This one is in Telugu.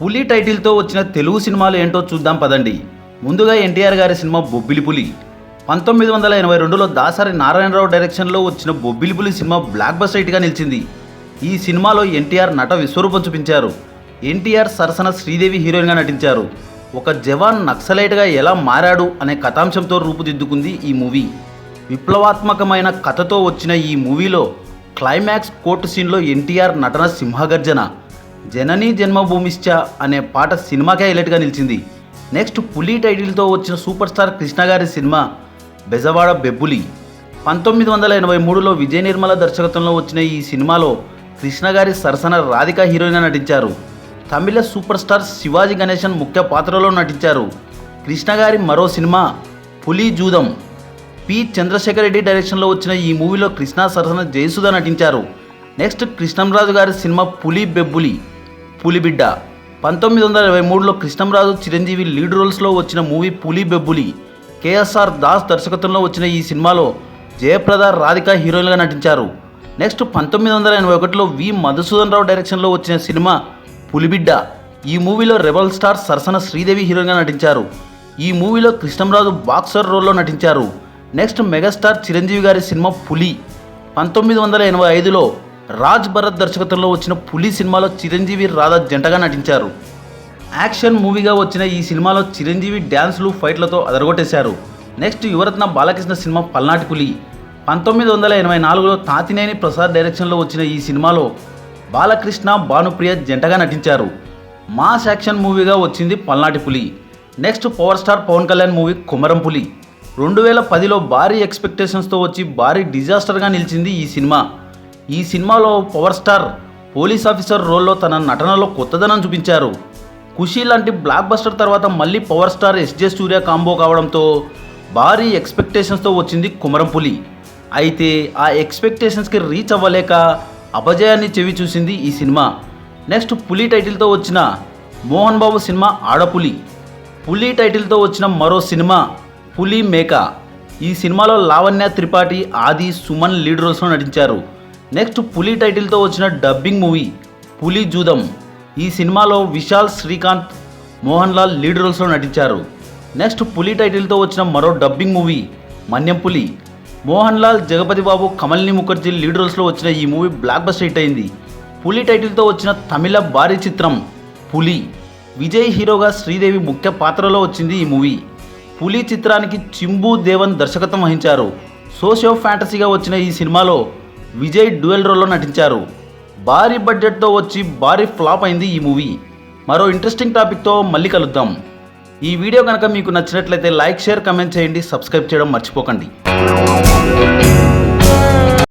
పులి టైటిల్తో వచ్చిన తెలుగు సినిమాలు ఏంటో చూద్దాం పదండి. ముందుగా ఎన్టీఆర్ గారి సినిమా బొబ్బిలి పులి. 1982లో దాసరి నారాయణరావు డైరెక్షన్లో వచ్చిన బొబ్బిలి పులి సినిమా బ్లాక్ బస్టర్ హిట్గా నిలిచింది. ఈ సినిమాలో ఎన్టీఆర్ నట విశ్వరూపం చూపించారు. ఎన్టీఆర్ సరసన శ్రీదేవి హీరోయిన్గా నటించారు. ఒక జవాన్ నక్సలైట్గా ఎలా మారాడు అనే కథాంశంతో రూపుదిద్దుకుంది ఈ మూవీ. విప్లవాత్మకమైన కథతో వచ్చిన ఈ మూవీలో క్లైమాక్స్ కోర్టు సీన్లో ఎన్టీఆర్ నటన సింహగర్జన. జననీ జన్మభూమిశ్చ అనే పాట సినిమాకే హైలైట్గా నిలిచింది. నెక్స్ట్ పులి టైటిల్తో వచ్చిన సూపర్ స్టార్ కృష్ణ గారి సినిమా బెజవాడ బెబ్బులి. 1983లో విజయ నిర్మల దర్శకత్వంలో వచ్చిన ఈ సినిమాలో కృష్ణ గారి సరసన రాధిక హీరోయిన్గా నటించారు. తమిళ సూపర్ స్టార్ శివాజీ గణేశన్ ముఖ్య పాత్రలో నటించారు. కృష్ణ గారి మరో సినిమా పులి జూదం. పి చంద్రశేఖర్ రెడ్డి డైరెక్షన్లో వచ్చిన ఈ మూవీలో కృష్ణ సరసన జయసుధ నటించారు. నెక్స్ట్ కృష్ణంరాజు గారి సినిమా పులి బెబ్బులి పులిబిడ్డ. 1923లో కృష్ణంరాజు చిరంజీవి లీడ్ రోల్స్లో వచ్చిన మూవీ పులి బెబ్బులి. కేఎస్ఆర్ దాస్ దర్శకత్వంలో వచ్చిన ఈ సినిమాలో జయప్రద రాధిక హీరోయిన్గా నటించారు. నెక్స్ట్ 1981లో వి మధుసూదన్ రావు డైరెక్షన్లో వచ్చిన సినిమా పులిబిడ్డ. ఈ మూవీలో రెబల్ స్టార్ సరసన శ్రీదేవి హీరోయిన్గా నటించారు. ఈ మూవీలో కృష్ణంరాజు బాక్సర్ రోల్లో నటించారు. నెక్స్ట్ మెగాస్టార్ చిరంజీవి గారి సినిమా పులి. 1985లో రాజ్ భరత్ దర్శకత్వంలో వచ్చిన పులి సినిమాలో చిరంజీవి రాధా జంటగా నటించారు. యాక్షన్ మూవీగా వచ్చిన ఈ సినిమాలో చిరంజీవి డ్యాన్స్లు ఫైట్లతో అదరగొట్టేశారు. నెక్స్ట్ యువరత్న బాలకృష్ణ సినిమా పల్నాటి పులి. 1984లో తాతినేని ప్రసాద్ డైరెక్షన్లో వచ్చిన ఈ సినిమాలో బాలకృష్ణ భానుప్రియ జంటగా నటించారు. మాస్ యాక్షన్ మూవీగా వచ్చింది Palnati Puli. Next power star Pawan Kalyan movie Komaram Puli. 2010లో భారీ ఎక్స్పెక్టేషన్స్తో వచ్చి భారీ డిజాస్టర్గా నిలిచింది ఈ సినిమా. ఈ సినిమాలో పవర్ స్టార్ పోలీస్ ఆఫీసర్ రోల్లో తన నటనలో కొత్తదనం చూపించారు. ఖుషీ లాంటి బ్లాక్ బస్టర్ తర్వాత మళ్ళీ పవర్ స్టార్ ఎస్జే సూర్య కాంబో కావడంతో భారీ ఎక్స్పెక్టేషన్స్తో వచ్చింది కుమరం పులి. అయితే ఆ ఎక్స్పెక్టేషన్స్కి రీచ్ అవ్వలేక అపజయాన్ని చెవి చూసింది ఈ సినిమా. నెక్స్ట్ పులి టైటిల్తో వచ్చిన మోహన్ బాబు సినిమా ఆడపులి. పులి టైటిల్తో వచ్చిన మరో సినిమా పులి మేక. ఈ సినిమాలో లావణ్య త్రిపాఠి, ఆది, సుమన్ లీడ్ రోల్స్లో నటించారు. నెక్స్ట్ పులి టైటిల్తో వచ్చిన డబ్బింగ్ మూవీ పులి జూదం. ఈ సినిమాలో విశాల్, శ్రీకాంత్, మోహన్ లాల్ లీడ్ రోల్స్లో నటించారు. నెక్స్ట్ పులి టైటిల్తో వచ్చిన మరో డబ్బింగ్ మూవీ మన్యం పులి. మోహన్ లాల్, జగపతి బాబు, కమల్ని ముఖర్జీ లీడ్ రోల్స్లో వచ్చిన ఈ మూవీ బ్లాక్ బస్టర్ హిట్ అయింది. పులి టైటిల్తో వచ్చిన తమిళ భారీ చిత్రం పులి. విజయ్ హీరోగా, శ్రీదేవి ముఖ్య పాత్రలో వచ్చింది ఈ మూవీ. పులి చిత్రానికి చింబు దేవన్ దర్శకత్వం వహించారు. సోషియో ఫ్యాంటసీగా వచ్చిన ఈ సినిమాలో విజయ్ డ్యూయల్ రోల్లో నటించారు. భారీ బడ్జెట్తో వచ్చి భారీ ఫ్లాప్ అయింది ఈ మూవీ. మరో ఇంట్రెస్టింగ్ టాపిక్తో మళ్ళీ కలుద్దాం. ఈ వీడియో కనుక మీకు నచ్చినట్లయితే లైక్, షేర్, కమెంట్ చేయండి. సబ్స్క్రైబ్ చేయడం మర్చిపోకండి.